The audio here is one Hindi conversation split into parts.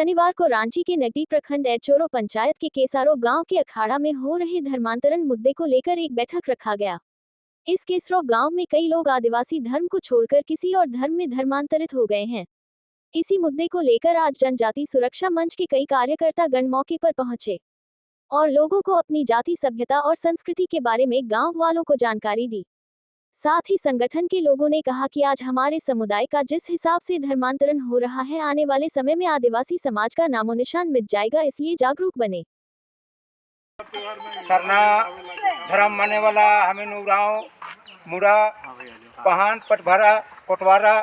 शनिवार को रांची के नगरी प्रखंड एचोरो पंचायत के केसारो गांव के अखाड़ा में हो रहे धर्मांतरण मुद्दे को लेकर एक बैठक रखा गया। इस केसरो गांव में कई लोग आदिवासी धर्म को छोड़कर किसी और धर्म में धर्मांतरित हो गए हैं। इसी मुद्दे को लेकर आज जनजाति सुरक्षा मंच के कई कार्यकर्ता गण मौके पर पहुंचे और लोगों को अपनी जाति, सभ्यता और संस्कृति के बारे में गांव वालों को जानकारी दी। साथ ही संगठन के लोगों ने कहा कि आज हमारे समुदाय का जिस हिसाब से धर्मांतरण हो रहा है, आने वाले समय में आदिवासी समाज का नामोनिशान मिट जाएगा, इसलिए जागरूक बने। सरना धर्म मानने वाला हमें उराव, मुड़ा, पहान, पटभरा, कोटवारा,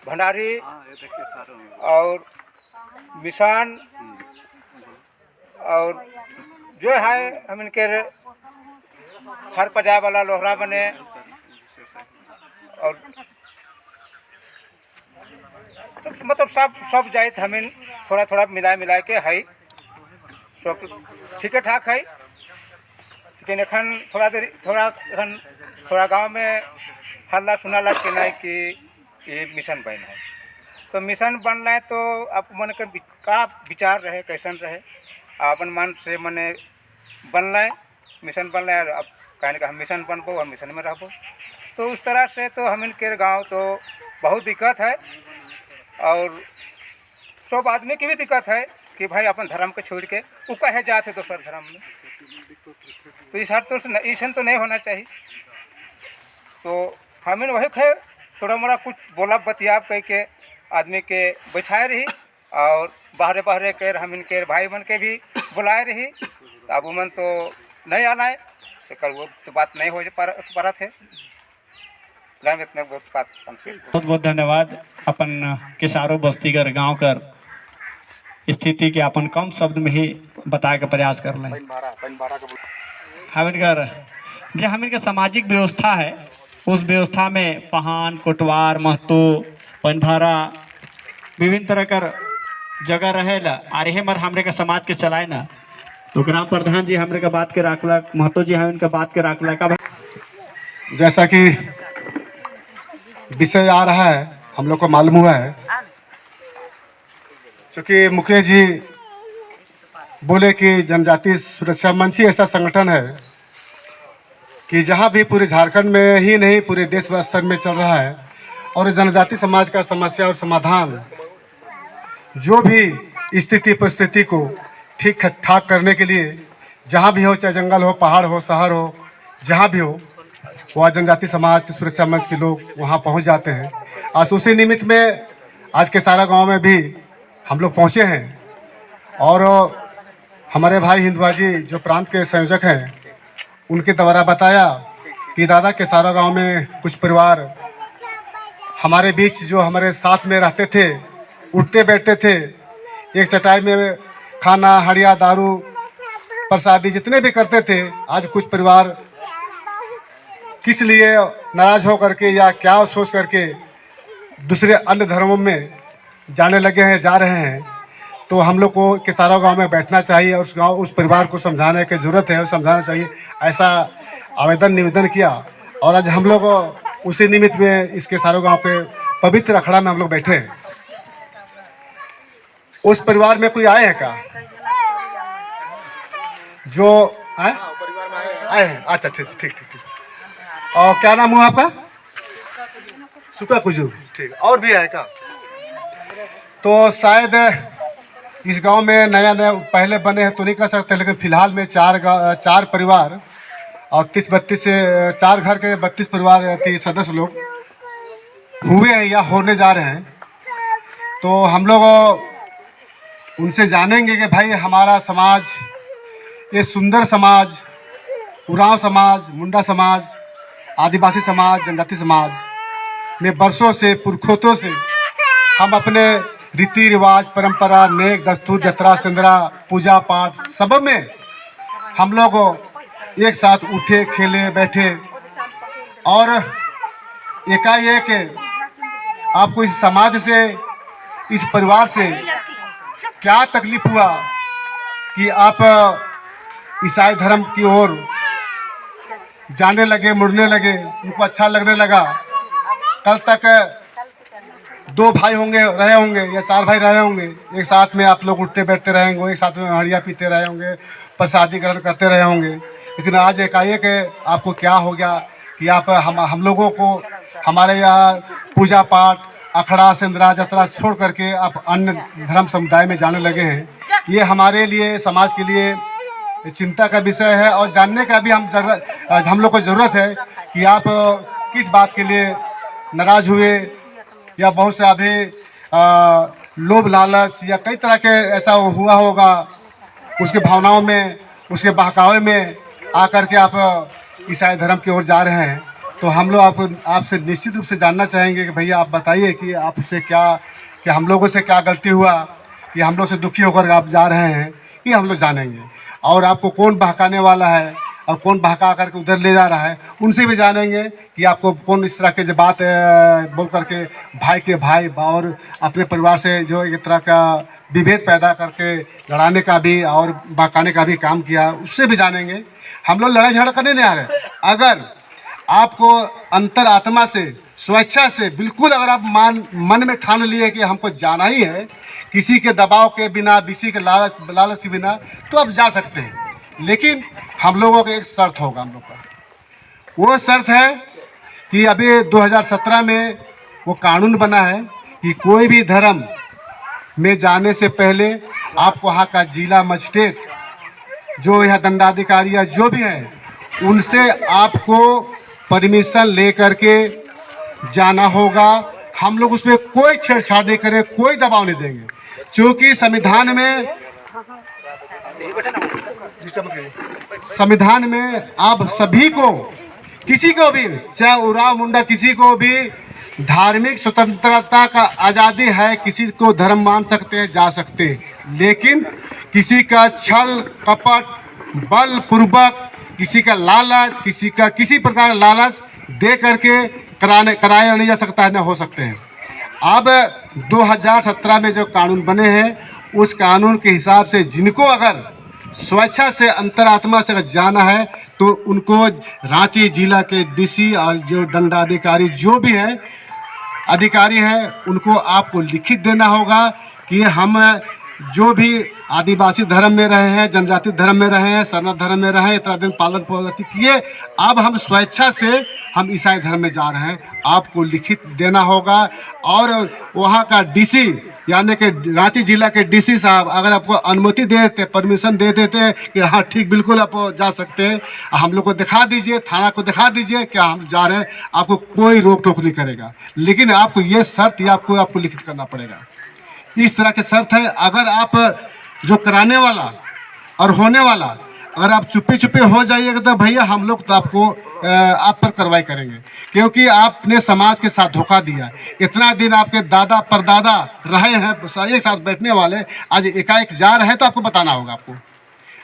भंडारी और मिसान और जो है हम इनके हर पजाए वाला लोहरा बने और तो मतलब सब जाइत हमें थोड़ा थोड़ा मिला के है सब ठीक ठाक है। लेकिन एखन थोड़ा गांव में हल्ला सुना लग के नहीं कि ये मिशन बन है, तो मिशन बन रहा है तो आप मन के का विचार रहे कैसन रहे अपन मन से मने बन रहा है, मिशन बन रहा है। अब कहने का हम मिशन बनबो, हम मिशन में रहबो, तो उस तरह से तो हम इनके गाँव तो बहुत दिक्कत है और सब आदमी की भी दिक्कत है कि भाई अपन धर्म को छोड़ के वो कहे जाते दोसर धर्म में, तो इस हर तो ऐसा तो नहीं होना चाहिए। तो हमें वही है थोड़ा मोड़ा कुछ बोला बतियाब कह के आदमी के बैठाए रही और बाहरे बाहरे कर हम इनके भाई बन के भी बुलाए रही। अब मन तो नहीं आना है तो कल वो तो बात नहीं हो पा थे। इतने बहुत बहुत धन्यवाद। अपन केसारो बस्तीगर गांव कर स्थिति के अपन कम शब्द में ही बताए का प्रयास कर लें। हम इनका सामाजिक व्यवस्था है, उस व्यवस्था में पहान, कोटवार, महतो, पनभारा विभिन्न तरह कर जगह रहेला और यही मर हमरे का समाज के चलाए ना। तो ग्राम प्रधान जी हमरे का बात के राखलक, महतो जी हम इनका बात के राखलक। जैसा कि विषय आ रहा है हम लोग को मालूम हुआ है, क्योंकि मुकेश जी बोले कि जनजाति सुरक्षा मंच ही ऐसा संगठन है कि जहां भी पूरे झारखंड में ही नहीं पूरे देश स्तर में चल रहा है और जनजाति समाज का समस्या और समाधान जो भी स्थिति परिस्थिति को ठीक ठाक करने के लिए जहां भी हो, चाहे जंगल हो, पहाड़ हो, शहर हो, जहां भी हो, वह जनजाति समाज के सुरक्षा मंच के लोग वहां पहुंच जाते हैं। आज उसी निमित्त में आज के सारा गांव में भी हम लोग पहुंचे हैं और हमारे भाई हिंदुआ जी जो प्रांत के संयोजक हैं उनके द्वारा बताया कि दादा के सारा गांव में कुछ परिवार हमारे बीच जो हमारे साथ में रहते थे, उठते बैठते थे, एक चटाई में खाना, हड़िया, दारू, प्रसादी जितने भी करते थे, आज कुछ परिवार किस लिए नाराज हो करके या क्या सोच करके दूसरे अन्य धर्मों में जाने लगे हैं, जा रहे हैं। तो हम लोग को केसारा गांव में बैठना चाहिए और उस परिवार को समझाने की ज़रूरत है और समझाना चाहिए, ऐसा आवेदन निवेदन किया। और आज हम लोग उसी निमित्त में इस केसारा गांव के पवित्र अखाड़ा में हम लोग बैठे हैं। उस परिवार में कोई आए हैं क्या जो आए हैं? अच्छा, ठीक। और क्या नाम हुआ आपका? सुका कुजू, ठीक। और भी है क्या? तो शायद इस गांव में नया पहले बने हैं तो नहीं कर सकते, लेकिन फिलहाल में चार परिवार और 30-32 से 4 घर के 32 परिवार के सदस्य लोग हुए हैं या होने जा रहे हैं। तो हम लोग उनसे जानेंगे कि भाई हमारा समाज, ये सुंदर समाज, उरांव समाज, मुंडा समाज, आदिवासी समाज, जनजाति समाज में वर्षों से, पुरखों से हम अपने रीति रिवाज, परंपरा, नेक, दस्तूर, जतरा, सिंदरा, पूजा पाठ सब में हम लोग एक साथ उठे, खेले, बैठे और एकाएक आपको इस समाज से, इस परिवार से क्या तकलीफ हुआ कि आप ईसाई धर्म की ओर जाने लगे, मुड़ने लगे, उनको अच्छा लगने लगा। कल तक 2 भाई होंगे रहे होंगे या 4 भाई रहे होंगे, एक साथ में आप लोग उठते बैठते रहे होंगे, एक साथ में हड़िया पीते रहे होंगे, प्रसादी ग्रहण करते रहे होंगे। लेकिन आज एकाएक आपको क्या हो गया कि आप हम लोगों को हमारे यहाँ पूजा पाठ अखड़ा सिंदरा जतरा छोड़ करके आप अन्य धर्म समुदाय में जाने लगे हैं। ये हमारे लिए समाज के लिए चिंता का विषय है और जानने का भी हम लोग को ज़रूरत है कि आप किस बात के लिए नाराज़ हुए, या बहुत से अभी लोभ लालच या कई तरह के ऐसा हुआ होगा, उसके भावनाओं में उसके बहकावे में आकर के आप ईसाई धर्म की ओर जा रहे हैं। तो हम लोग आपसे निश्चित रूप से जानना चाहेंगे कि भैया आप बताइए कि आपसे क्या हम लोगों से क्या गलती हुआ कि हम लोग से दुखी होकर आप जा रहे हैं, कि हम लोग जानेंगे। और आपको कौन बहकाने वाला है और कौन बहका करके उधर ले जा रहा है, उनसे भी जानेंगे कि आपको कौन इस तरह के जो बात बोल करके भाई के भाई और अपने परिवार से जो एक तरह का विभेद पैदा करके लड़ाने का भी और बहकाने का भी काम किया, उससे भी जानेंगे। हम लोग लड़ाई झगड़ा करने नहीं आ रहे। अगर आपको अंतर आत्मा से स्वेच्छा से बिल्कुल अगर आप मन में ठान लिए कि हमको जाना ही है, किसी के दबाव के बिना, किसी के लालच के बिना, तो आप जा सकते हैं। लेकिन हम लोगों का एक शर्त होगा, हम लोग का वो शर्त है कि अभी 2017 में वो कानून बना है कि कोई भी धर्म में जाने से पहले आप वहाँ का जिला मजिस्ट्रेट, जो यहाँ दंडाधिकारी या जो भी है, उनसे आपको परमिशन ले करके जाना होगा। हम लोग उसमें कोई छेड़छाड़ नहीं करें, कोई दबाव नहीं देंगे, क्योंकि संविधान में आप सभी को, किसी को भी, चाहे उराव मुंडा, किसी को भी धार्मिक स्वतंत्रता का आज़ादी है। किसी को धर्म मान सकते हैं, जा सकते हैं, लेकिन किसी का छल कपट बलपूर्वक, किसी का लालच, किसी प्रकार का लालच दे करके कराया नहीं जा सकता है, न हो सकते हैं। अब 2017 में जो कानून बने हैं, उस कानून के हिसाब से जिनको अगर स्वेच्छा से अंतरात्मा से अगर जाना है, तो उनको रांची जिला के डीसी और जो दंडाधिकारी जो भी हैं अधिकारी हैं, उनको आपको लिखित देना होगा कि हम जो भी आदिवासी धर्म में रहे हैं, जनजाति धर्म में रहे हैं, सरना धर्म में रहे हैं, इतना दिन पालन पोषण किए, अब हम स्वेच्छा से हम ईसाई धर्म में जा रहे हैं, आपको लिखित देना होगा। और वहाँ का डीसी यानी कि रांची जिला के डीसी साहब अगर आपको अनुमति दे देते, परमिशन दे देते कि हाँ ठीक बिल्कुल आप जा सकते हैं, हम लोग को दिखा दीजिए, थाना को दिखा दीजिए कि हम जा रहे हैं, आपको कोई रोक टोक नहीं करेगा। लेकिन आपको ये शर्त या आपको लिखित करना पड़ेगा। इस तरह की शर्त है। अगर आप जो कराने वाला और होने वाला अगर आप चुप्पे चुप्पे हो जाइएगा, तो भैया हम लोग तो आपको आप पर कार्रवाई करेंगे, क्योंकि आपने समाज के साथ धोखा दिया। इतना दिन आपके दादा परदादा रहे हैं एक साथ बैठने वाले, आज एकाएक जा रहे हैं, तो आपको बताना होगा।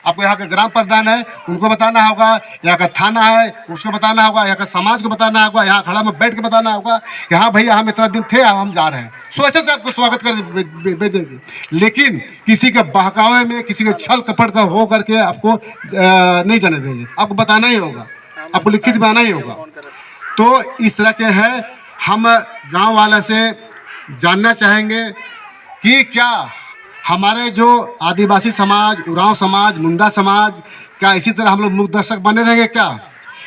आपको यहाँ का ग्राम प्रधान है, उनको बताना होगा, यहाँ का थाना है, उसको बताना होगा, यहाँ का समाज को बताना होगा, यहाँ खड़ा में बैठ के बताना होगा कि हाँ भैया हम इतना दिन थे, हम जा रहे हैं। सोचे से आपको स्वागत कर भेजेंगे। लेकिन किसी के बहकावे में, किसी के छल कपट का हो करके आपको नहीं जाने देंगे, आपको बताना ही होगा, आपको लिखित बनाना ही होगा। तो इस तरह के है। हम गाँव वाले से जानना चाहेंगे कि क्या हमारे जो आदिवासी समाज, उरांव समाज, मुंडा समाज, क्या इसी तरह हम लोग मुख्य दर्शक बने रहेंगे क्या,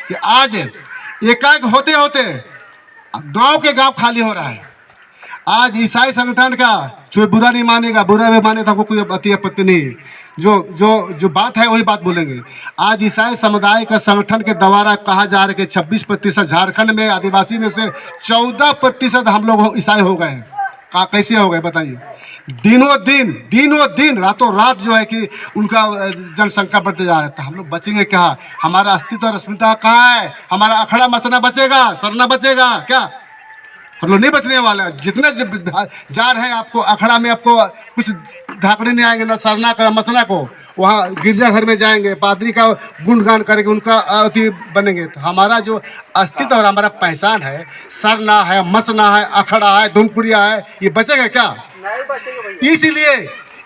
कि आज एकाएक होते होते गांव के गांव खाली हो रहा है। आज ईसाई संगठन का जो बुरा नहीं मानेगा, बुरा भी माने तो हमको कोई आपत्ति नहीं है। जो बात है वही बात बोलेंगे। आज ईसाई समुदाय का संगठन के द्वारा कहा जा रहा है कि 26% झारखंड में आदिवासी में से 14% हम लोग ईसाई हो गए हैं। कैसे हो गए बताइए? दिनों दिन रातों रात जो है कि उनका जनसंख्या बढ़ते जा रहा है। तो हम लोग बचेंगे क्या? हमारा अस्तित्व और अस्मिता कहाँ है? हमारा अखड़ा मसना बचेगा, सरना बचेगा क्या? हम लोग नहीं बचने वाले हैं। जितने जा रहे हैं आपको अखड़ा में आपको कुछ धाकड़े नहीं आएंगे, ना सरना का मसना को। वहाँ गिरजाघर में जाएंगे, पादरी का गुणगान करेंगे, उनका अति बनेंगे। तो हमारा जो अस्तित्व और हमारा पहचान है, सरना है, मसना है, अखड़ा है, धुमपुड़िया है, ये बचेगा क्या?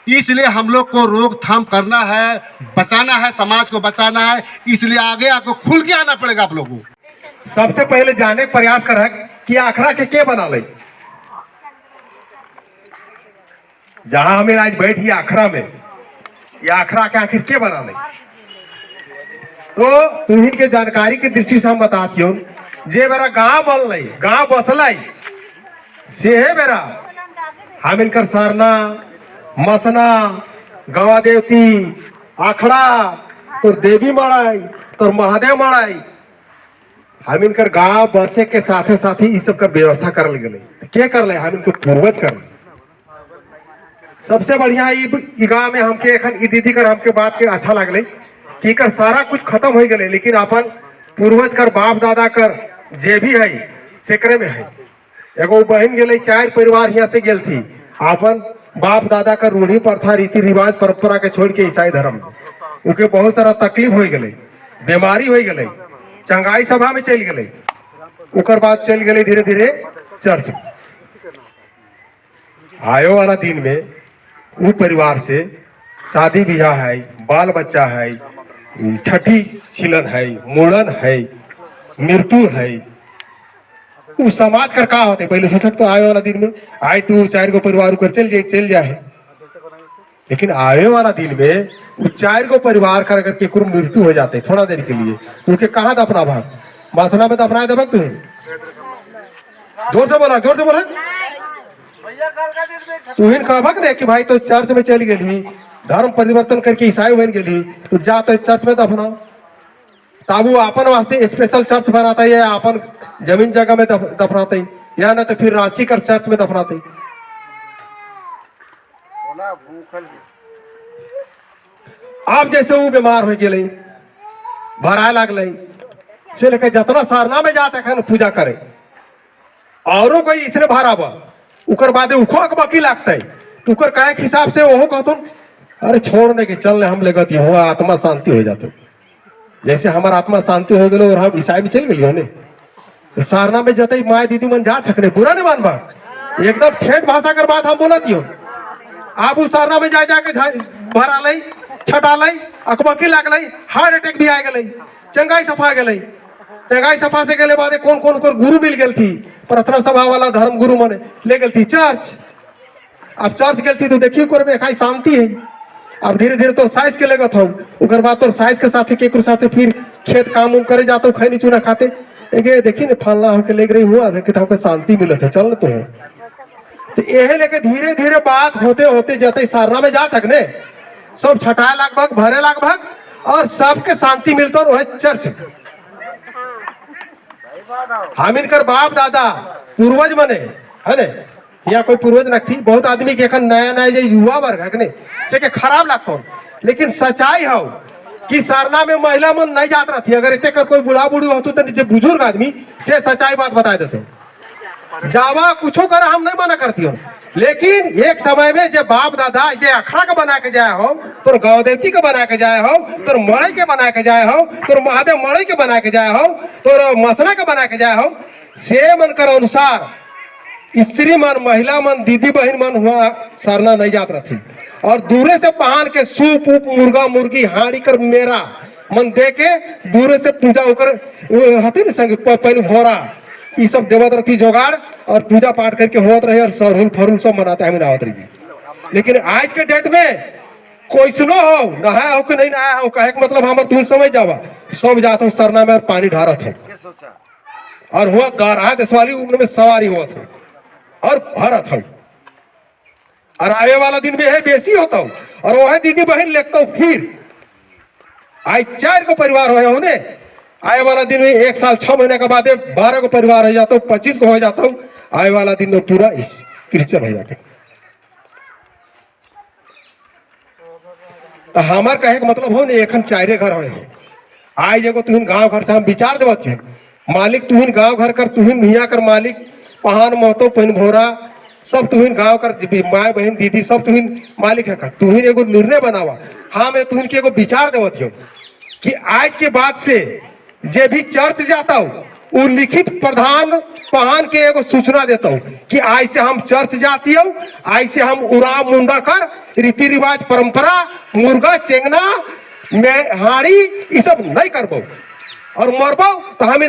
इसलिए हम लोग को रोकथाम करना है, बचाना है, समाज को बचाना है। इसलिए आगे आपको खुल के आना पड़ेगा आप लोगों को। सबसे पहले जाने का प्रयास कर कि आखड़ा के बना ले। जहां हमें आज बैठी आखड़ा में, ये आखड़ा के आखिर के बना ले, तो तुम्हें के जानकारी की दृष्टि से हम बताती हूँ। जे मेरा गांव बन लाई, गांव बसलाई, से है मेरा हम इनकर सरना, मसना, गवा देवती, आखड़ा, तो देवी मड़ाई, तो महादेव मड़ाई, हम इनकर गांव बसे के साथे साथ ही इस सब का व्यवस्था कर गए। क्या कर ले? हम इनको पूर्वज कर ले। सबसे बढ़िया ई गांव में हमके एखन ई दीदी कर हमके बात के अच्छा लगले कि कर सारा कुछ खत्म हो गए, लेकिन अपन पूर्वज कर बाप दादा कर जे भी है सेकरे में है। एगो बहन गेले, 4 परिवार यहाँ से गेल थी, अपन बाप दादा का रूढ़ी प्रथा रीति रिवाज परंपरा के छोड़ के ईसाई धर्म में उनके बहुत सारा तकलीफ हो गए, बीमारी हो गए, चंगाई सभा में चल गए, उकर बाद चल गए धीरे धीरे चर्च में। आयो वाला दिन में वो परिवार से शादी ब्याह है, बाल बच्चा है, छठी छिलन है, मुड़न है, मृत्यु है, वो समाज कर का होते पहले सोचक तो आए वाला दिन में आए तू 4 गो परिवार कर चल जाए, लेकिन आए वाला दिन में वो 4 गो परिवार कर करके कुछ मृत्यु हो जाते थोड़ा देर के लिए, उनके कहाँ दफना भाग मासना में दफना दे तुम। जोर से बोला, जोर से बोला। तुहिन कहबक ने कि भाई तो चर्च में चली गई, धर्म परिवर्तन करके ईसाई बन गई, तो जा तो चर्च में दफनाओ। ताबू अपन वास्ते स्पेशल चर्च बनाता है, अपन जमीन जगह में दफनाते, या ना तो फिर रांची कर चर्च में दफनाते। आप जैसे वो बीमार हो गए, भराए लगल, से लेकर जितना सारना में जाते हैं पूजा करे, औरों कोई इसने भरा बा, उकर बाद उखो अकबकी लगता है, तो उकर काहे के हिसाब से वो कहतो अरे छोड़ दे के चलने हम ले गती हुआ आत्मा शांति हो जाते। जैसे हमारा आत्मा शांति हो गए और हम ईसाई में चल गए होने, तो सारना में जते माए दीदी मन जा थकने बुरा नहीं मानबा, एकदम ठेठ भाषा कर बात हम बोलती हो। आप उस सारना में जा जाके भरा लाई, छटा लाई, अकबकी लग लाई, हार्ट अटैक भी आ गए, चंगाई सफा गए, चंगाई सफा से गए बाद कौन कौन को गुरु मिल गई थी, प्रार्थना सभा वाला धर्म गुरु मने ले गई थी चर्च। अब चर्च गई थी तो देखियो कर में खाई शांति है। अब धीरे धीरे तो साइज के लगत हो, उकर बाद तो साइज के साथ के साथ फिर खेत काम उम करे जाते खैनी चूना खाते, एक देखी ने फलना हमके ले रही हुआ कि हमको शांति मिलत है चल तो है। तो यही लेके धीरे धीरे बात होते होते जाते सारना में जा तक ने सब छटाए लगभग भरे लगभग और सबके शांति मिलता और वह चर्च। हम इनकर बाप दादा पूर्वज बने है ने, या कोई पूर्वज न थी। बहुत आदमी के नया नया युवा वर्ग है से के खराब लगता, लेकिन सच्चाई हो कि सारना में महिला मन नहीं जात रही। अगर इतने कर कोई बुढ़ा बुढ़ी होती तो नीचे बुजुर्ग आदमी से सच्चाई बात बता देते, जावा कुछो कर हम नहीं मना करती हूँ, लेकिन एक समय में जब बाप दादा जे अखड़ा का बना के जाए हो, तो गाँव देवती का बना के जाए हो, तो मड़ई के बना के जाए हो, तो महादेव मड़ई के बना के जाए हो, तो मसना के बना के जाए हो, से मन कर अनुसार स्त्री मन महिला मन दीदी बहन मन हुआ सरना नहीं जात रही। और दूरे से पहान के सूप उप मुर्गा मुर्गी हाड़ी कर मेरा मन दे के दूरे से पूजा होकर हती न संग पहले भोरा ये सब देवत रही जोगाड़ और पूजा पाठ करके होत रहे और सरहुल फरुल सब मनाते हैं आवत रही। लेकिन आज के डेट में कोई सुनो हो नहाया हो कि नहीं नहाया हो, कहे मतलब हमारे तुम समझ जावा सब जाता हूँ सरना में पानी ढारत है और हुआ गारहा देशवाली उम्र में सवारी हुआ था और भरत हूँ। और आने वाला दिन में है बेसी होता हूँ और वह दीदी बहन लेता हूँ। फिर आज 4 को परिवार हो होने, आए वाला दिन में 1 साल 6 महीने के बाद 12 को परिवार हो जाता हूँ, 25 को हो जाता हूँ। आए वाला दिन में पूरा इस क्रिश्चियन हो जाता हूँ। तो हमार कहे का मतलब हो नहीं एखन 4 घर हो आज एगो तुहिन गाँव घर से हम विचार देवत हूँ मालिक तुहिन गाँव घर कर तुहिन भैया कर मालिक पहान महतो पहन भोरा सब तुहिन गाँव कर माए बहन दीदी सब तुहिन मालिक है। तुहिन एगो निर्णय बनावा। हाँ मैं तुहिन के एगो विचार देवत हूँ कि आज के बाद से जे भी चर्च जाता हूँ वो लिखित प्रधान पहान के एगो सूचना देता हूँ कि आज से हम चर्च जाती हूँ, आज से हम उड़ा मुंडा कर रीति रिवाज परंपरा मुर्गा चेंगना में हाड़ी ये सब नहीं करबो और मरबो तो हम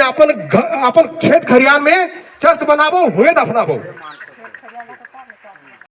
अपन खेत खरियान में चर्च बनाबो हुए दफनाबो।